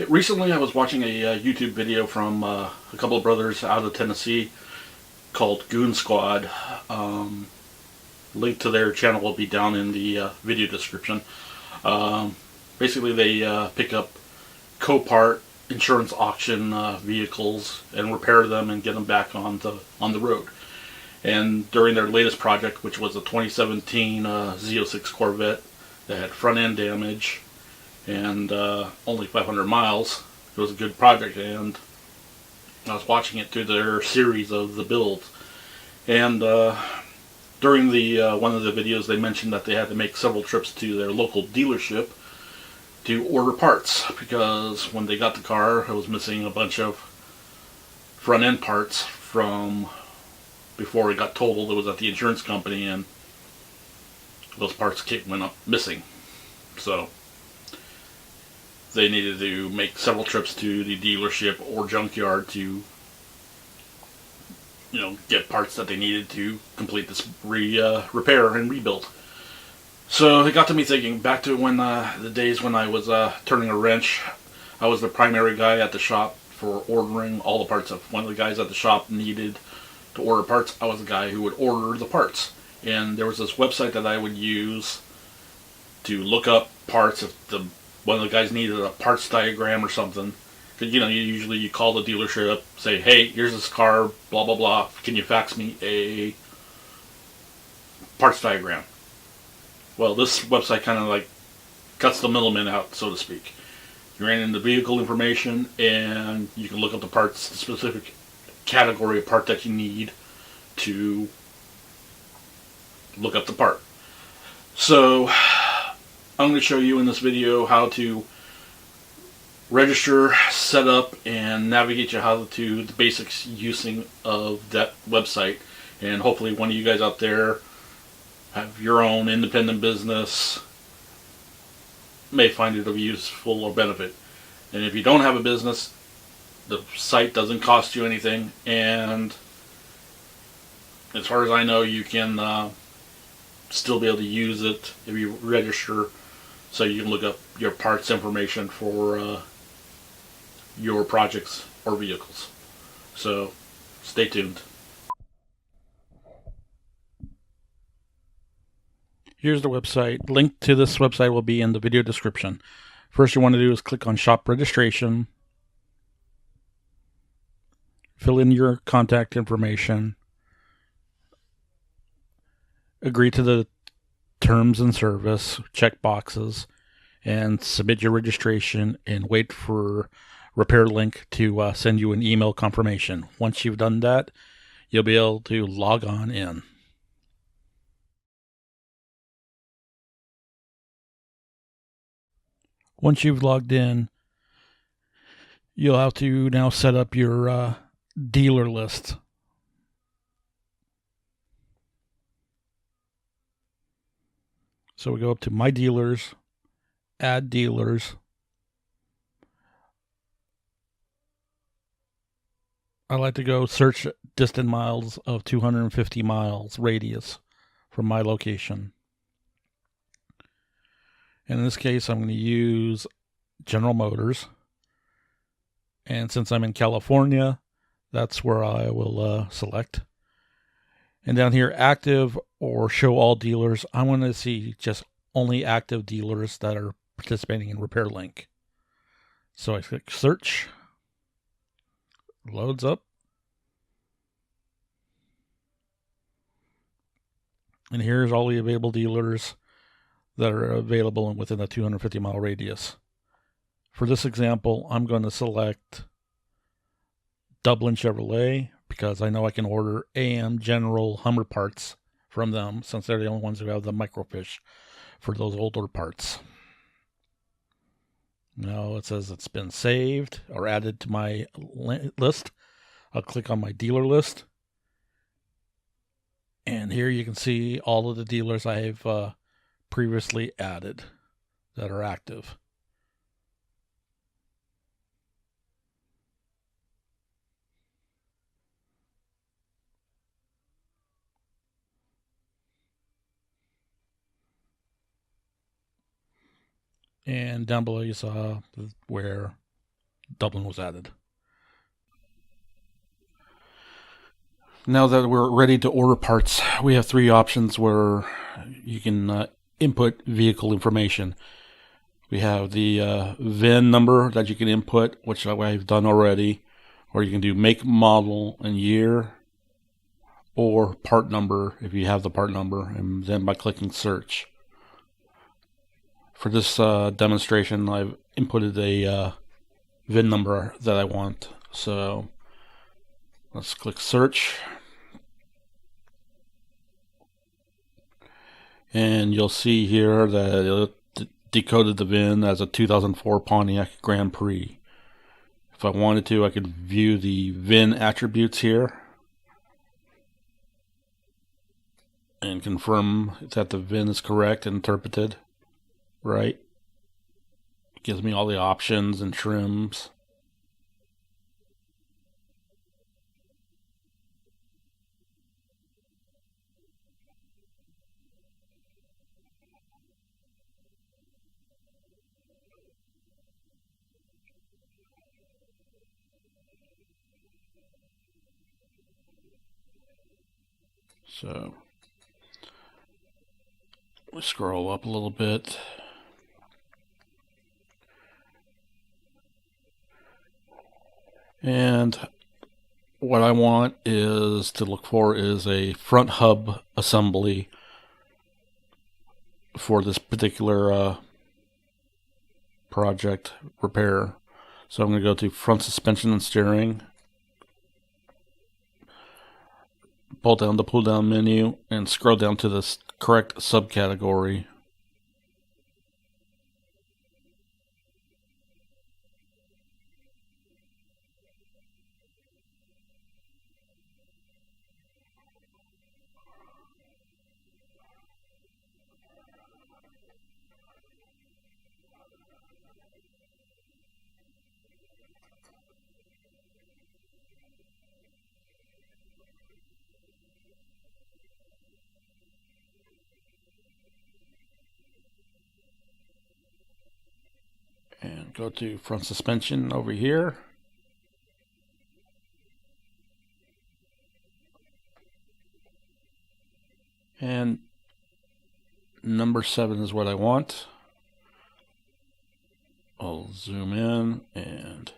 Recently, I was watching a YouTube video from a couple of brothers out of Tennessee called Goon Squad. Um, Link to their channel will be down in the video description. Um, Basically, they pick up Copart insurance auction vehicles and repair them and get them back on the road. And during their latest project, which was a 2017 Z06 Corvette that had front end damage and only 500 miles. It was a good project, and I was watching it through their series of the builds. And during the one of the videos, they mentioned that they had to make several trips to their local dealership to order parts because when they got the car, it was missing a bunch of front end parts from before it got totaled. It was at the insurance company, and those parts went up missing. So they needed to make several trips to the dealership or junkyard to, get parts that they needed to complete this repair and rebuild. So it got to me thinking back to when the days when I was turning a wrench. I was the primary guy at the shop for ordering all the parts. If one of the guys at the shop needed to order parts, I was the guy who would order the parts. And there was this website that I would use to look up parts if one of the guys needed a parts diagram or something. Because, you call the dealership, say, hey, here's this car, blah, blah, blah. Can you fax me a parts diagram? Well, this website kind of like cuts the middleman out, so to speak. You ran in the vehicle information, and you can look up the parts, the specific category of part that you need to look up the part. So I'm going to show you in this video how to register, set up, and navigate you how to the basics using of that website. And hopefully one of you guys out there have your own independent business, may find it of useful or benefit. And if you don't have a business, the site doesn't cost you anything, and as far as I know, you can still be able to use it if you register, so you can look up your parts information for your projects or vehicles. So stay tuned. Here's the website. Link to this website will be in the video description. First you want to do is click on shop registration, fill in your contact information, agree to the terms and service, check boxes, and submit your registration and wait for Repair Link to send you an email confirmation. Once you've done that, you'll be able to log on in. Once you've logged in, you'll have to now set up your dealer list. So we go up to My Dealers, Add Dealers. I like to go search distant miles of 250 miles radius from my location. And in this case, I'm going to use General Motors. And since I'm in California, that's where I will select. And down here, active or show all dealers. I want to see just only active dealers that are participating in Repair Link. So I click search. Loads up. And here's all the available dealers that are available within a 250 mile radius. For this example, I'm going to select Dublin Chevrolet because I know I can order AM General Hummer parts from them since they're the only ones who have the microfiche for those older parts. Now it says it's been saved or added to my list. I'll click on my dealer list. And here you can see all of the dealers I've previously added that are active. And down below you saw where Dublin was added. Now that we're ready to order parts, we have three options where you can input vehicle information. We have the VIN number that you can input, which I've done already, or you can do make, model, and year, or part number if you have the part number, and then by clicking search. For this demonstration, I've inputted a VIN number that I want. So let's click search. And you'll see here that it decoded the VIN as a 2004 Pontiac Grand Prix. If I wanted to, I could view the VIN attributes here and confirm that the VIN is correct and interpreted right. It gives me all the options and trims. So we scroll up a little bit. And what I want is to look for is a front hub assembly for this particular project repair. So I'm going to go to front suspension and steering, pull down the pull down menu, and scroll down to this correct subcategory. And go to front suspension over here. And number 7 is what I want. I'll zoom in and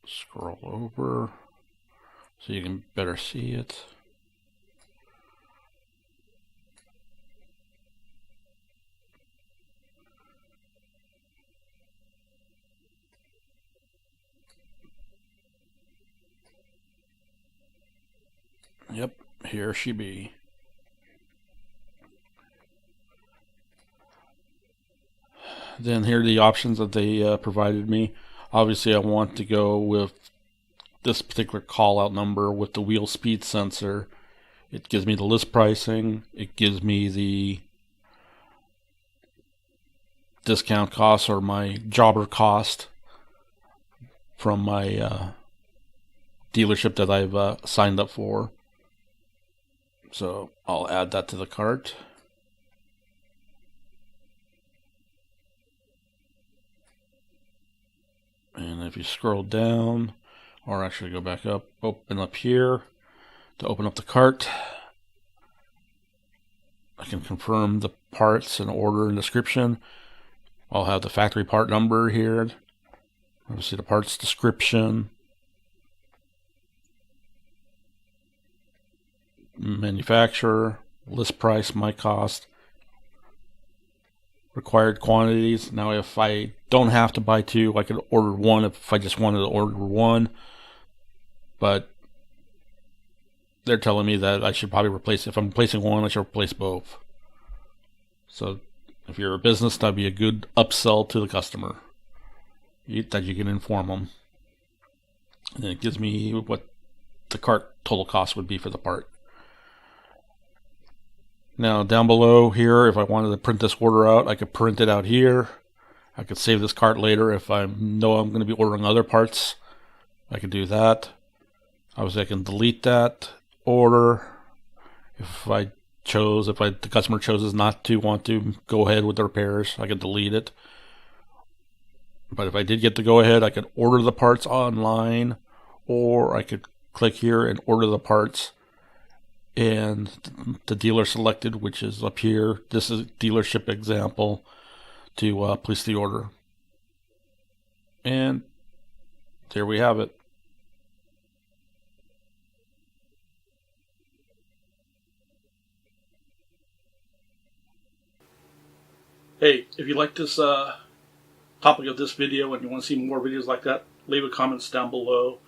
scroll over so you can better see it. Yep, here she be. Then here are the options that they provided me. Obviously, I want to go with this particular call out number with the wheel speed sensor. It gives me the list pricing. It gives me the discount cost or my jobber cost from my dealership that I've signed up for. So I'll add that to the cart. And if you scroll down, or actually go back up, open up here to open up the cart, I can confirm the parts and order and description. I'll have the factory part number here. Obviously the parts description, manufacturer, list price, my cost, required quantities. Now if I don't have to buy 2, I could order 1 if I just wanted to order 1, but they're telling me that I should probably replace, if I'm replacing 1, I should replace both. So if you're a business, that'd be a good upsell to the customer that you can inform them. And it gives me what the cart total cost would be for the part. Now down below here, if I wanted to print this order out, I could print it out here. I could save this cart later if I know I'm going to be ordering other parts. I could do that. Obviously I can delete that order. If I chose, if the customer chooses not to want to go ahead with the repairs, I could delete it. But if I did get the go ahead, I could order the parts online, or I could click here and order the parts. And the dealer selected, which is up here, this is dealership example, to place the order. And there we have it. Hey, if you like this topic of this video and you want to see more videos like that, leave a comments down below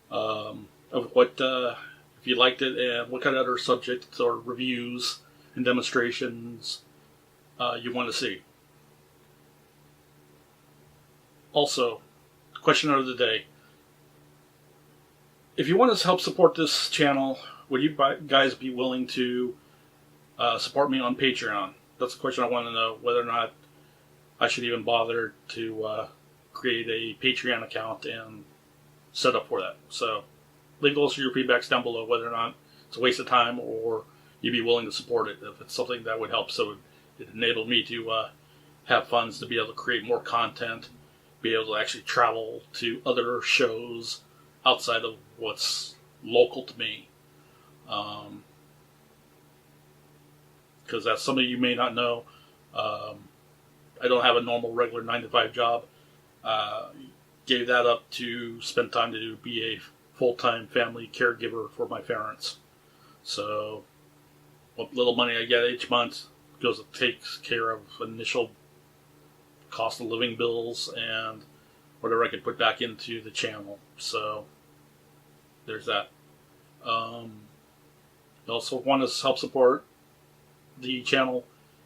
of what if you liked it and what kind of other subjects or reviews and demonstrations you want to see. Also, question of the day: if you want to help support this channel, would you guys be willing to support me on Patreon? That's the question I want to know, whether or not I should even bother to create a Patreon account and set up for that. So leave those your feedbacks down below, whether or not it's a waste of time or you'd be willing to support it if it's something that would help. So it enabled me to have funds to be able to create more content, be able to actually travel to other shows outside of what's local to me. Because that's something you may not know. I don't have a normal, regular 9-to-5 job. Gave that up to spend time to be a full-time family caregiver for my parents. So what little money I get each month goes to takes care of initial cost of living bills and whatever I could put back into the channel. So there's that. I also want to help support the channel.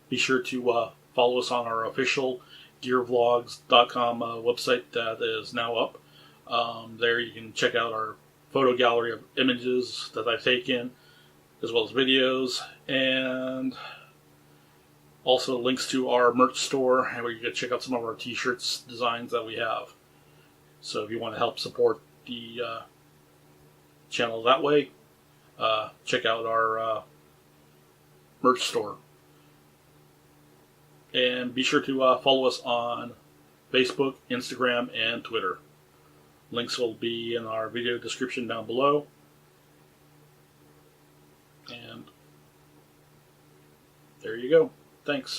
Be sure to follow us on our official GearVlogz.com website that is now up. There you can check out our photo gallery of images that I've taken, as well as videos, and also links to our merch store, where you can check out some of our t-shirts designs that we have. So if you want to help support the channel that way, check out our merch store. And be sure to follow us on Facebook, Instagram, and Twitter. Links will be in our video description down below. And there you go. Thanks.